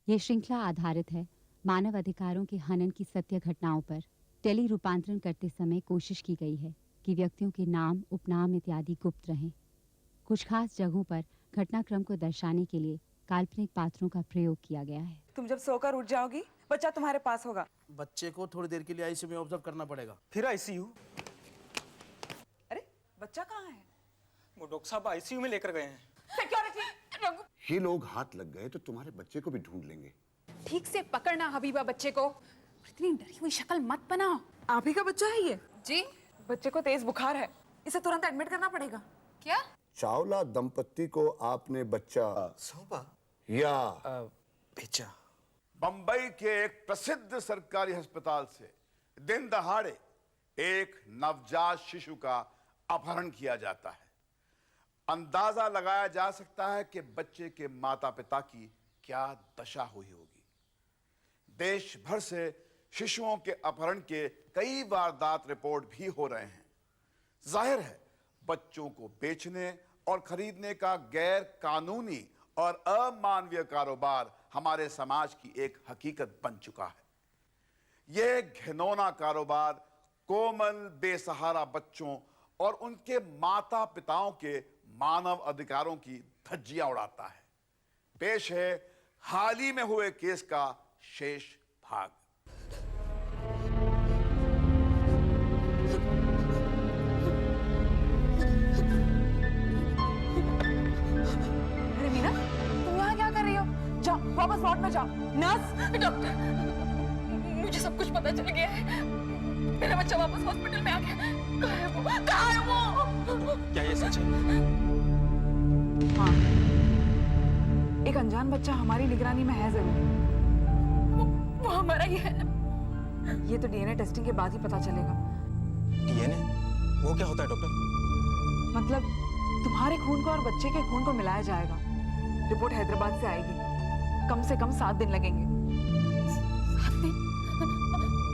यह श्रृंखला आधारित है मानव अधिकारों के हनन की सत्य घटनाओं पर। टेली रूपांतरण करते समय कोशिश की गई है कि व्यक्तियों के नाम, उपनाम इत्यादि गुप्त रहें। कुछ खास जगहों पर घटनाक्रम को दर्शाने के लिए काल्पनिक पात्रों का प्रयोग किया गया है। तुम जब सोकर उठ जाओगी बच्चा तुम्हारे पास होगा। बच्चे को थोड़ी देर के लिए आईसीयू में ऑब्जर्व करना पड़ेगा। फिर आईसीयू? अरे बच्चा कहाँ है? वो डॉक्टर साहब आईसीयू में लेकर गए हैं। सिक्योरिटी। ये लोग हाथ लग गए तो तुम्हारे बच्चे को भी ढूंढ लेंगे। ठीक से पकड़ना हबीबा बच्चे को। इतनी डरी हुई शक्ल मत बनाओ। आप ही का बच्चा है ये? जी। बच्चे को तेज बुखार है, इसे तुरंत एडमिट करना पड़ेगा। क्या? चावला दंपत्ति को आपने बच्चा सौंपा या भेजा? बंबई के एक प्रसिद्ध सरकारी अस्पताल से दिन दहाड़े एक नवजात शिशु का अपहरण किया जाता है। अंदाजा लगाया जा सकता है कि बच्चे के माता पिता की क्या दशा हुई होगी। देश भर से शिशुओं के अपहरण के कई वारदात रिपोर्ट भी हो रहे हैं। जाहिर है बच्चों को बेचने और खरीदने का गैर कानूनी और अमानवीय कारोबार हमारे समाज की एक हकीकत बन चुका है। यह घिनौना कारोबार कोमल बेसहारा बच्चों और उनके माता पिताओं के मानव अधिकारों की धज्जियां उड़ाता है। पेश है हाल ही में हुए केस का शेष भाग। अरे मीना, तुम यहाँ क्या कर रही हो? जाओ वापस वार्ड में जाओ। नर्स, डॉक्टर, मुझे सब कुछ पता चल गया है। मेरा बच्चा वापस हॉस्पिटल में आ गया। कहाँ है वो? कहाँ है वो? क्या ये सच है? हाँ, एक अनजान बच्चा हमारी निगरानी में है जरूर। वो हमारा ही है ना? ये तो डीएनए टेस्टिंग के बाद ही पता चलेगा। डीएनए? वो क्या होता है डॉक्टर? मतलब तुम्हारे खून को और बच्चे के खून को मिलाया जाएगा। रिपोर्ट हैदराबाद से आएगी। कम से कम 7 दिन लगेंगे। 7 दिन?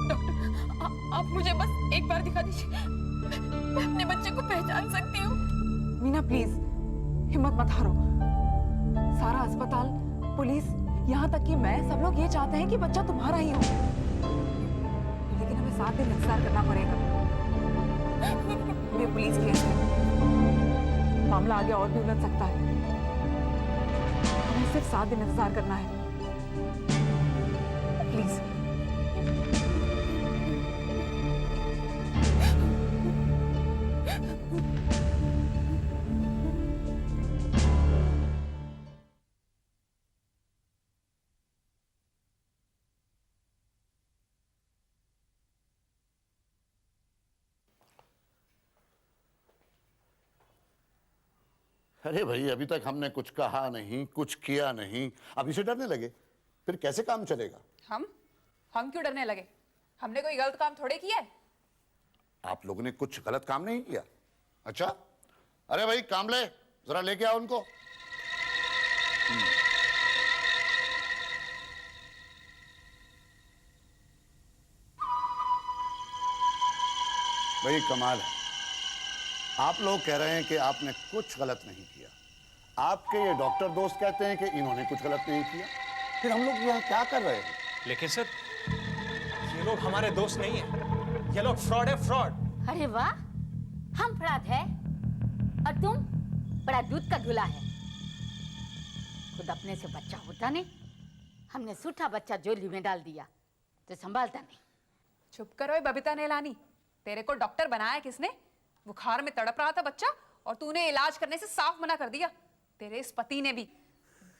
डॉक्टर, आप मुझे बस एक बार दिखा दीजिए। मैं अपने बच्चे को पहचान सकती हूँ। मीना प्लीज हिम्मत मत हारो। सारा अस्पताल, पुलिस, यहाँ तक कि मैं, सब लोग ये चाहते हैं कि बच्चा तुम्हारा ही हो। लेकिन हमें 7 दिन इंतजार करना पड़ेगा। ये पुलिस केस है, मामला आगे और भी उलझ सकता है। हमें सिर्फ 7 दिन इंतजार करना है। प्लीज। अरे भाई, अभी तक हमने कुछ कहा नहीं, कुछ किया नहीं, अभी से डरने लगे? फिर कैसे काम चलेगा? हम क्यों डरने लगे? हमने कोई गलत काम थोड़े किया है। आप लोगों ने कुछ गलत काम नहीं किया? अच्छा, अरे भाई कामले, जरा लेके आओ उनको। भाई कमाल है, आप लोग कह रहे हैं कि आपने कुछ गलत नहीं किया। आपके ये डॉक्टर दोस्त कहते हैं कि इन्होंने कुछ गलत नहीं किया। फिर हम लोग यहाँ क्या कर रहे हैं? लेकिन सर, ये लोग हमारे दोस्त नहीं है। ये लोग फ्रॉड है, फ्रॉड। अरे वाह, हम अपराध है और तुम बड़ा दूध का धुला है। खुद अपने से बच्चा होता नहीं, हमने सूठा बच्चा जोली में डाल दिया तो संभालता नहीं। चुप करो बबीता नेलानी, तेरे को डॉक्टर बनाया किसने? बुखार में तड़प रहा था बच्चा और तूने इलाज करने से साफ मना कर दिया। तेरे इस पति ने भी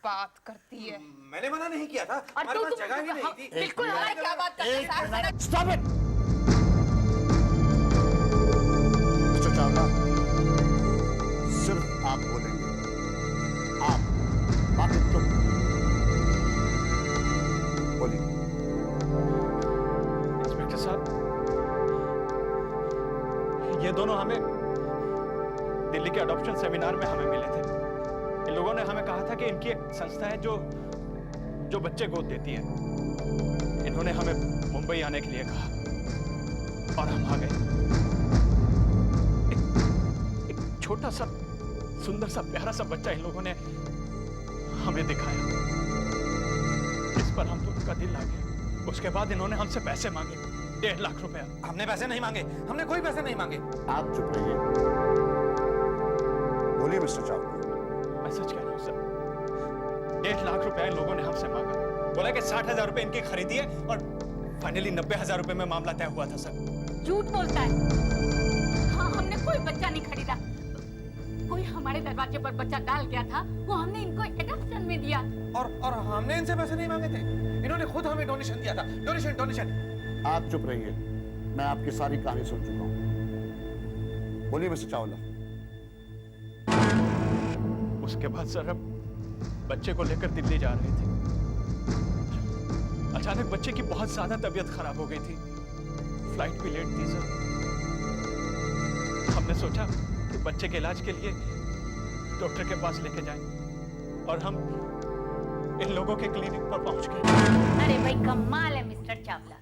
बात करती है। मैंने मना नहीं किया था, हमारे पास जगह ही नहीं थी। बिल्कुल हमारी क्या बात करते हैं? Stop it! मिस्टर चावला, सिर्फ आप बोलेंगे, आप, बाकी तुम बोलिए। इंस्पेक्टर साहब, ये दोनों हमें दिल्ली के अडॉप्शन सेमिनार में हमें मिले थे। इन लोगों ने हमें कहा था कि इनकी एक संस्था है जो बच्चे गोद देती है। इन्होंने हमें मुंबई आने के लिए कहा और हम आ गए। एक छोटा सा, सुंदर सा, प्यारा सा बच्चा इन लोगों ने हमें दिखाया। इस दिल आ गया। उसके बाद इन्होंने हमसे पैसे मांगे, 1.5 लाख रुपया। हमने पैसे नहीं मांगे, हमने कोई पैसे नहीं मांगे। आप चुप रहिए। बोलिए मिस्टर चावला। मैं सच कह रहा हूँ सर, 1.5 लाख रुपया इन लोगों ने हमसे मांगा। बोला कि 60,000 रुपए इनकी खरीदी है और फाइनली 90,000 रुपए में मामला तय हुआ था सर। झूठ बोलता है। हाँ, हमने कोई बच्चा नहीं खरीदा। कोई हमारे दरवाजे पर बच्चा डाल गया था, वो हमने इनको एडॉप्शन में दिया। और हमने इनसे पैसे नहीं मांगे थे, इन्होंने खुद हमें डोनेशन दिया था। डोनेशन। आप चुप रहिए, मैं आपकी सारी कहानी सुन चुका हूं। बोलिए मिस्टर चावला। उसके बाद सर हम बच्चे को लेकर दिल्ली जा रहे थे। अचानक बच्चे की बहुत ज्यादा तबीयत खराब हो गई थी, फ्लाइट भी लेट थी सर। हमने सोचा कि बच्चे के इलाज के लिए डॉक्टर के पास लेके जाएं और हम इन लोगों के क्लिनिक पर पहुंच गए। अरे भाई कमाल है मिस्टर चावला,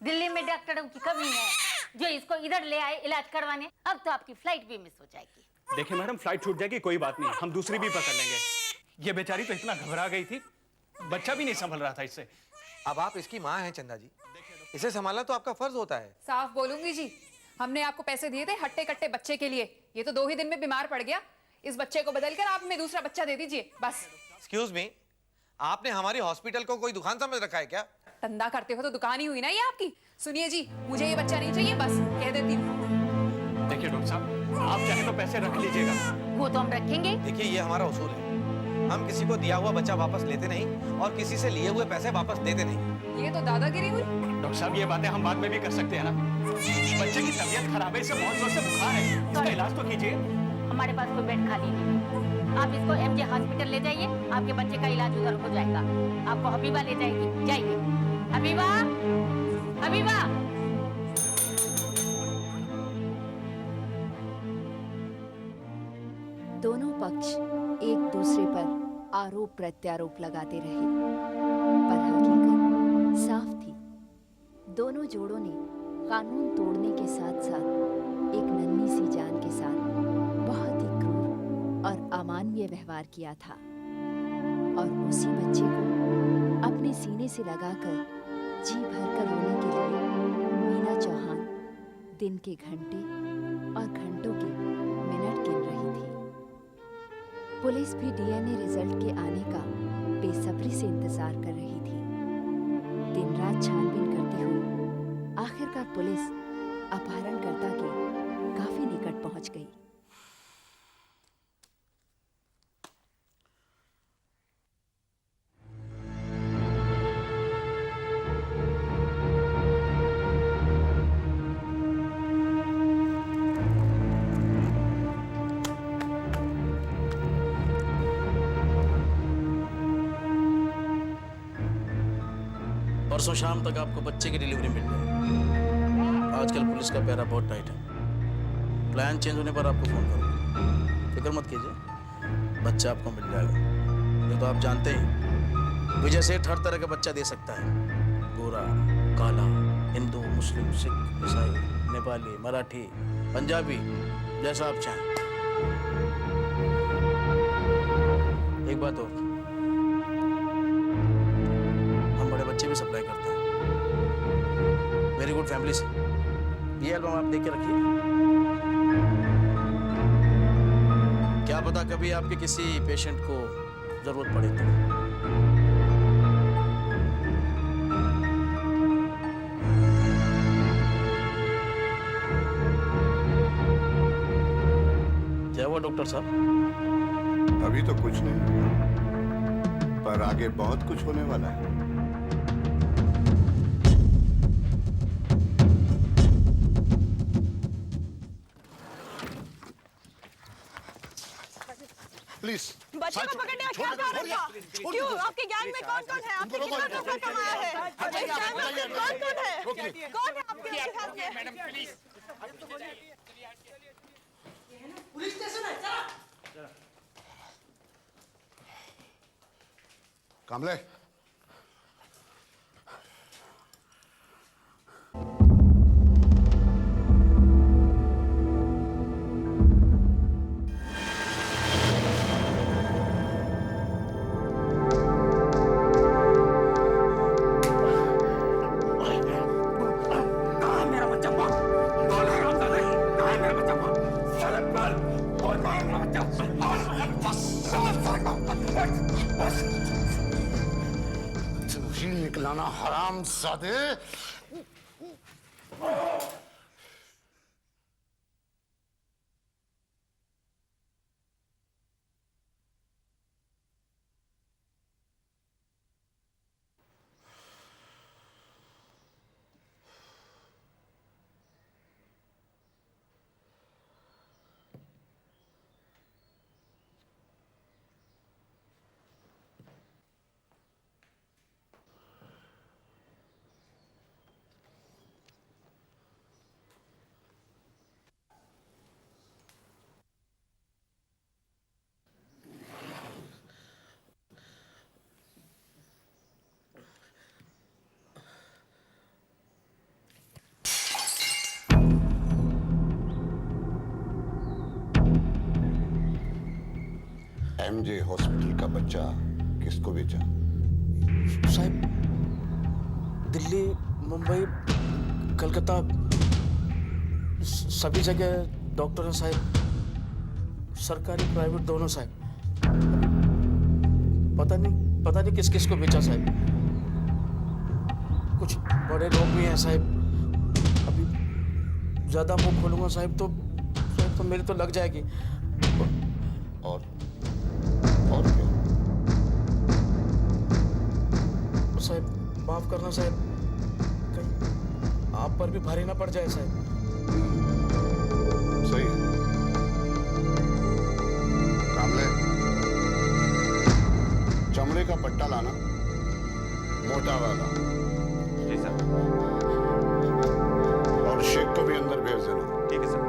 दिल्ली में डॉक्टरों की कमी है जो इसको इधर ले आए इलाज करवाने। अब तो आपकी फ्लाइट भी मिस हो जाएगी। देखिए मैडम, फ्लाइट छूट जाएगी कोई बात नहीं, हम दूसरी भी पकड़ लेंगे। ये बेचारी तो इतना घबरा गई थी, बच्चा भी नहीं संभल रहा था इससे। अब आप इसकी माँ हैं चंदा जी, इसे संभालना तो आपका फर्ज होता है। साफ बोलूंगी जी, हमने आपको पैसे दिए थे हट्टे कट्टे बच्चे के लिए। ये तो 2 ही दिन में बीमार पड़ गया। इस बच्चे को बदलकर आप हमें दूसरा बच्चा दे दीजिए बस। एक्सक्यूज मी, आपने हमारी हॉस्पिटल को कोई दुकान समझ रखा है क्या? धंधा करते हो तो दुकान ही हुई ना ये आपकी। सुनिए जी, मुझे ये बच्चा नहीं चाहिए, बस कह देती हूँ। देखिए डॉक्टर साहब, आप चाहे तो पैसे रख लीजिएगा। वो तो हम रखेंगे। देखिए ये हमारा उसूल है, हम किसी को दिया हुआ बच्चा वापस लेते नहीं और किसी से लिए हुए पैसे वापस देते नहीं। ये तो दादागिरी हुई। डॉक्टर साहब ये बातें हम बाद में भी कर सकते हैं ना। बच्चे की तबीयत खराब है, इसे बहुत जोर से बुखार है, इसका इलाज तो कीजिए। हमारे पास कोई बेड खाली नहीं है, आप इसको एमजे हॉस्पिटल ले जाइए, आपके बच्चे का इलाज उधर हो जाएगा। आपको हबीबा ले जाएगी, जाइए। Habiba, Habiba. दोनों पक्ष एक दूसरे पर आरोप प्रत्यारोप लगाते रहे, पर हकीकत साफ थी। दोनों जोड़ों ने कानून तोड़ने के साथ साथ एक नन्ही सी जान के साथ बहुत ही क्रूर और अमानवीय व्यवहार किया था, और उसी बच्चे को अपने सीने से लगाकर जी भरकर रोने के लिए मीना चौहान दिन के घंटे और घंटों के मिनट गिन रही थी। पुलिस भी डीएनए रिजल्ट के आने का बेसब्री से इंतजार कर रही थी। दिन रात छानबीन करती हुई आखिरकार पुलिस अपहरणकर्ता के काफी निकट पहुंच गई। परसों शाम तक आपको बच्चे की डिलीवरी मिल जाएगी। आजकल पुलिस का पहरा बहुत टाइट है। प्लान चेंज होने पर आपको फोन करूँगा, फिक्र मत कीजिए, बच्चा आपको मिल जाएगा। ये तो आप जानते हैं विजय सेठ हर तरह का बच्चा दे सकता है, गोरा, काला, हिंदू, मुस्लिम, सिख, ईसाई, नेपाली, मराठी, पंजाबी, जैसा आप चाहें। एक बात और, बच्चे भी सप्लाई करते हैं वेरी गुड फैमिली से। ये एल्बम आप देख के रखिए, क्या पता कभी आपके किसी पेशेंट को जरूरत पड़े तो। क्या हुआ डॉक्टर साहब? अभी तो कुछ नहीं, पर आगे बहुत कुछ होने वाला है। प्लीज बच्चे को पकड़ने का क्या कारण था? क्यों? आपके गैंग में कौन-कौन है? आपने कितना पैसा कमाया है? इस गैंग में कौन-कौन है? कौन है आपके साथ में? Madam please. पुलिस स्टेशन है, चला। कामले, लाना हराम सादे। एमजे हॉस्पिटल का बच्चा किसको बेचा? साहब दिल्ली, मुंबई, कलकत्ता, सभी जगह डॉक्टर हैं साहब, सरकारी प्राइवेट दोनों साहब। पता नहीं किस किस को बेचा साहब। कुछ बड़े लोग भी हैं साहब। अभी ज्यादा मुंह खोलूंगा साहब तो मेरी तो लग जाएगी। और क्या? साहब माफ करना साहब, कहीं आप पर भी भारी ना पड़ जाए साहब। सही है। कामले, चमड़े का पट्टा लाना, मोटा वाला। जी सर। और शेख को भी अंदर भेज देना। ठीक है सर।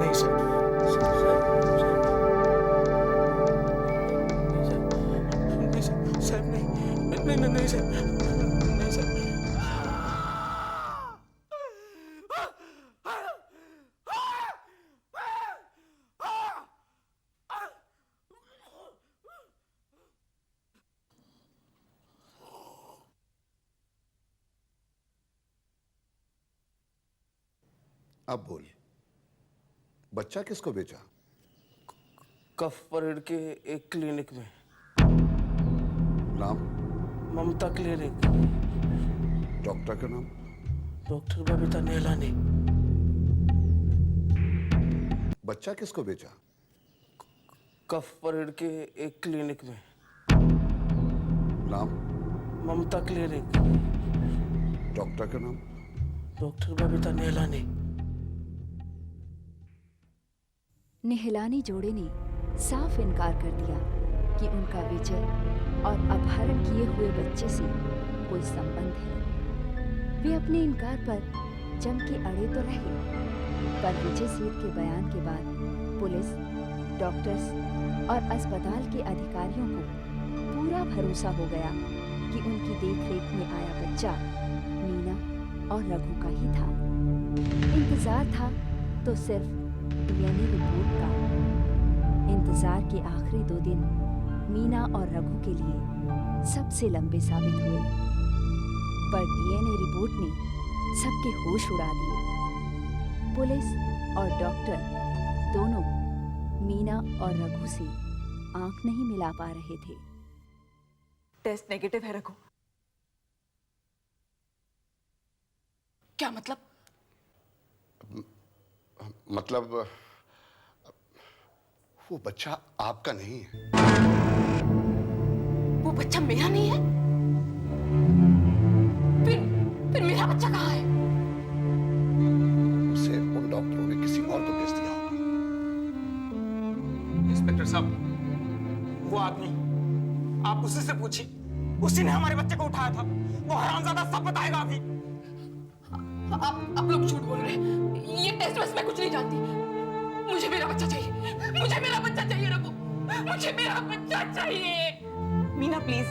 नहीं सर, साहब नहीं सर, नहीं सर। अब बोल, बच्चा किसको बेचा? कफ परेड के एक क्लिनिक में। नाम? ममता क्लिनिक। डॉक्टर का नाम? डॉक्टर बबीता नेहलानी। बच्चा किसको बेचा? कफ परेड के एक क्लिनिक में। नाम? ममता क्लिनिक। डॉक्टर का नाम? डॉक्टर बबीता नेहलानी। नेहलानी जोड़े ने साफ इनकार कर दिया कि उनका विजय और अपहरण किए हुए बच्चे से कोई संबंध है। वे अपने इनकार पर जम के अड़े तो रहे, पर विजय सेठ के बयान के बाद पुलिस, डॉक्टर्स और अस्पताल के अधिकारियों को पूरा भरोसा हो गया कि उनकी देखरेख में आया बच्चा मीना और रघु का ही था। इंतजार था तो सिर्फ डीएनए रिपोर्ट का। इंतजार के आखिरी 2 दिन मीना और रघु के लिए सबसे लंबे साबित हुए, पर डीएनए रिपोर्ट ने सबके होश उड़ा दिए। पुलिस और डॉक्टर दोनों मीना और रघु से आंख नहीं मिला पा रहे थे। टेस्ट नेगेटिव है रघु। क्या मतलब? मतलब वो बच्चा आपका नहीं है। वो बच्चा मेरा नहीं है? फिर मेरा बच्चा कहाँ है? उसे उन डॉक्टरों ने किसी और को भेज दिया होगा। इंस्पेक्टर साहब, वो आदमी, आप उसी से पूछिए। उसी ने हमारे बच्चे को उठाया था। वो हरामजादा सब बताएगा अभी। आप लोग झूठ बोल रहे हैं। ये टेस्ट वेस्ट मैं कुछ नहीं जानती। मुझे मेरा बच्चा चाहिए। मुझे मेरा बच्चा चाहिए रघु। मुझे मेरा बच्चा चाहिए। मीना प्लीज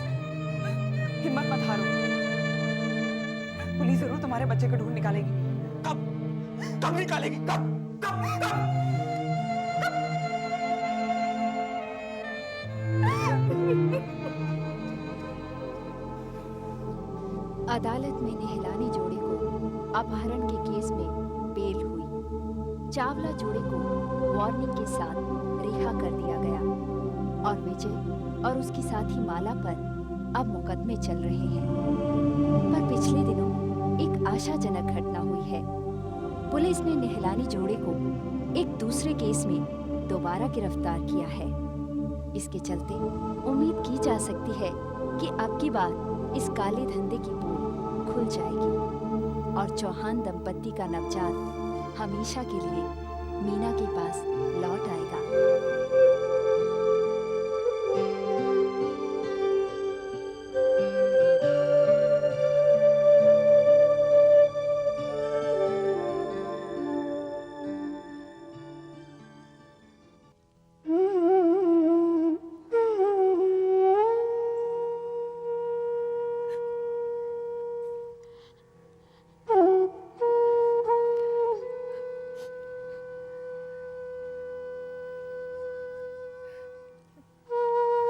हिम्मत मत हारो। पुलिस जरूर तुम्हारे बच्चे को ढूंढ निकालेगी। कब निकालेगी? कब? अदालत में नेहलानी जोड़े को अपहरण के केस में बेल हुई। चावला जोड़े को वार्निंग के साथ रिहा कर दिया गया और विजय और उसकी साथी माला पर अब मुकदमे चल रहे हैं। पर पिछले दिनों एक आशाजनक घटना हुई है। पुलिस ने निहलानी जोड़े को एक दूसरे केस में दोबारा गिरफ्तार किया है। इसके चलते उम्मीद की जा सकती है कि अब की बार इस काले धंधे की पोल खुल जाएगी और चौहान दंपत्ति का नवजात हमेशा के लिए मीना के पास लौट आएगा।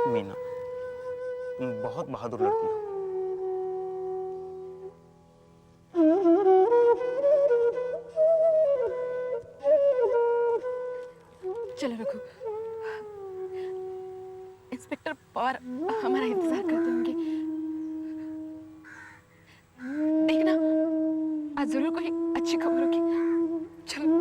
मीना, तुम बहुत बहादुर लड़की हो। चलो रघु, इंस्पेक्टर पवार हमारा इंतजार करते होंगे। देखना, आज जरूर कोई अच्छी खबर होगी। चलो।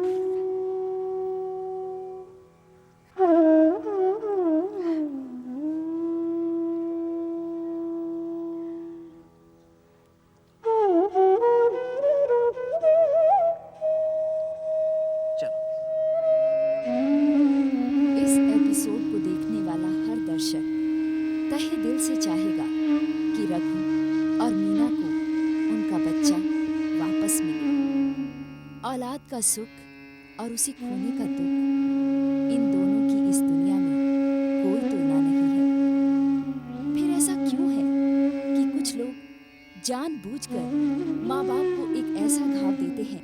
इस एपिसोड को देखने वाला हर दर्शक तहे दिल से चाहेगा कि रघु और मीना को उनका बच्चा वापस मिले। औलाद का सुख और उसे खोने का दुख, इन दोनों की इस दुनिया में कोई तुलना नहीं है। फिर ऐसा क्यों है कि कुछ लोग जानबूझकर माँ बाप को एक ऐसा घाव देते हैं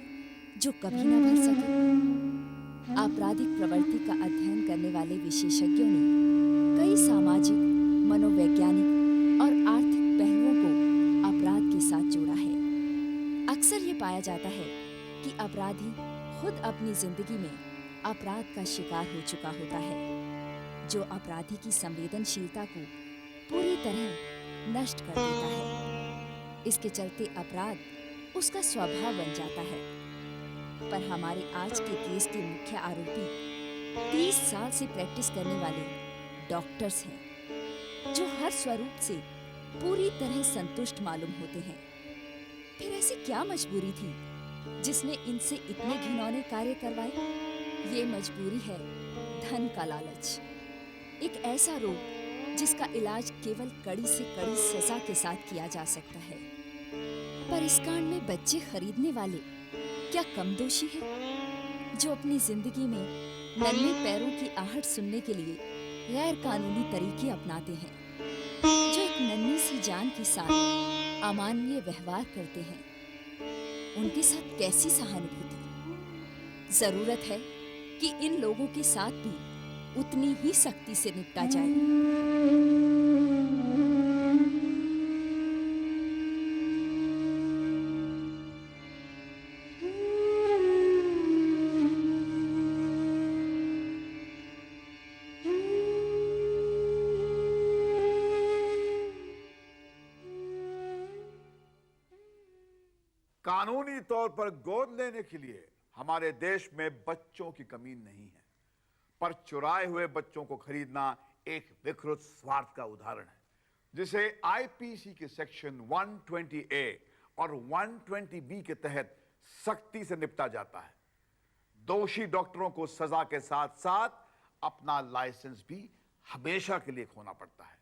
जो कभी ना भर सके। आपराधिक प्रवृत्ति का अध्ययन करने वाले विशेषज्ञों ने कई सामाजिक, मनोवैज्ञानिक और आर्थिक पहलुओं को अपराध के साथ जोड़ा है। अक्सर ये पाया जाता है कि अपराधी खुद अपनी जिंदगी में अपराध का शिकार हो चुका होता है, जो अपराधी की संवेदनशीलता को पूरी तरह नष्ट कर देता है। इसके चलते अपराध उसका स्वभाव बन जाता है। पर हमारे आज के केस के मुख्य आरोपी 30 साल से प्रैक्टिस करने वाले डॉक्टर्स हैं, जो हर स्वरूप से पूरी तरह संतुष्ट मालूम होते हैं। फिर ऐसी क्या मजबूरी थी जिसने इनसे इतने घिनौने कार्य करवाए? ये मजबूरी है धन का लालच, एक ऐसा रोग जिसका इलाज केवल कड़ी से कड़ी सजा के साथ किया जा सकता है। पर इस कांड में बच्चे खरीदने वाले क्या कम दोषी है, जो अपनी जिंदगी में नन्हे पैरों की आहट सुनने के लिए गैर कानूनी तरीके अपनाते हैं, जो एक नन्ही सी जान के साथ अमानवीय व्यवहार करते हैं। उनके साथ कैसी सहानुभूति? जरूरत है कि इन लोगों के साथ भी उतनी ही सख्ती से निपटा जाए। कानूनी तौर पर गोद लेने के लिए हमारे देश में बच्चों की कमी नहीं है, पर चुराए हुए बच्चों को खरीदना एक विकृत स्वार्थ का उदाहरण है, जिसे आईपीसी के सेक्शन 120A और 120B के तहत सख्ती से निपटा जाता है। दोषी डॉक्टरों को सजा के साथ साथ अपना लाइसेंस भी हमेशा के लिए खोना पड़ता है,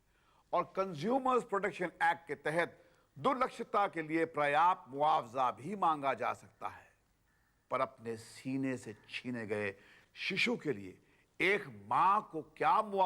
और कंज्यूमर्स प्रोटेक्शन एक्ट के तहत दुर्लक्षता के लिए पर्याप्त मुआवजा भी मांगा जा सकता है। पर अपने सीने से छीने गए शिशु के लिए एक मां को क्या मुआवजा